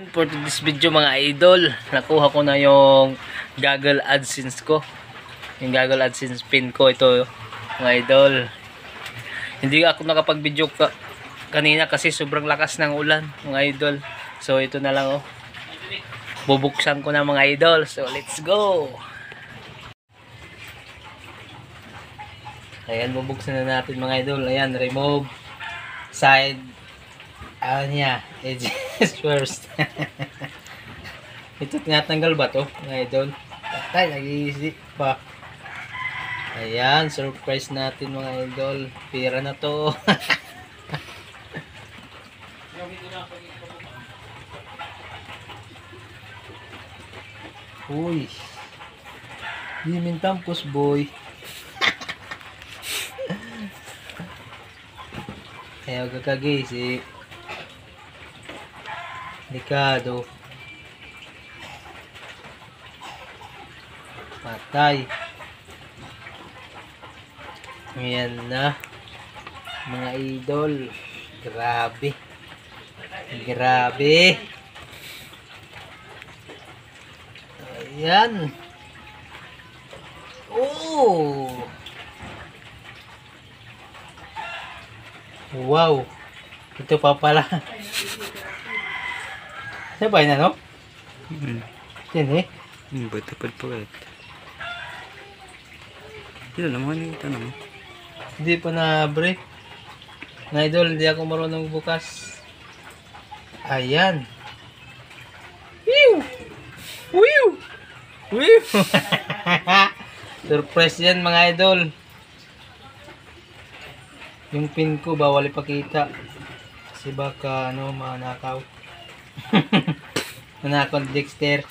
for this video mga idol. Nakuha ko na yung Google AdSense ko. Yung Google AdSense pin ko ito mga idol. Hindi ako nakapag-video kanina kasi sobrang lakas ng ulan mga idol. So ito na lang bubuksan ko na mga idol. So let's go. Ayan, bubuksan na natin mga idol. Ayan, remove side niya edges first. Ito tinatanggal ba to mga idol? Patay, nag-iisip pa. Ayan, surprise natin mga idol. Pira na to. Uy, dimintangkos boy. Ayaw kakagisi. Delikado. Patay. Ayan na. Mga idol. Grabe. Grabe. Ayan. Oh. Wow. Ito pa pala. Sabay na, no? Yan eh. Betul po eh. Hindi naman ito naman. Hindi pa na-break. Na idol, hindi ako marunong bukas. Ayan. Wiw! Wiw! Wiw! Surprise yan mga idol. Yung pin ko bawal ipakita kasi baka manakaw. Manakaw Dexter.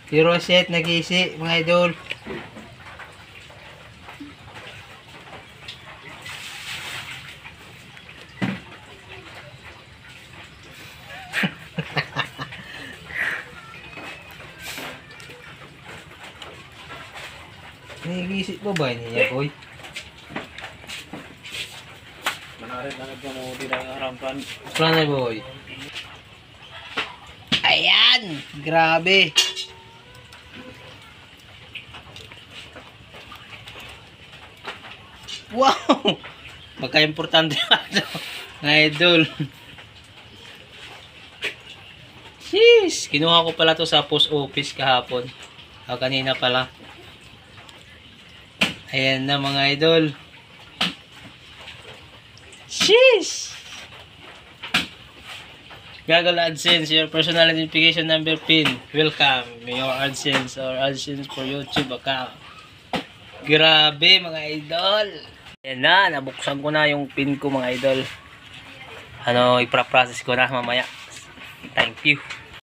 Pero set nag-isi mga idol. Nag-isi ba ba niya boy? Planay boy. Ayan, grabe. Wow, magka-importante ito mga idol. Jeez, kinuha ko pala to sa post office kahapon o kanina pala. Ayan na mga idol. Sheesh! Google AdSense, your personal identification number pin. Welcome, your AdSense or AdSense for YouTube account. Grabe mga idol. Ayan na, nabuksan ko na yung pin ko mga idol. Ipa-process ko na mamaya. Thank you.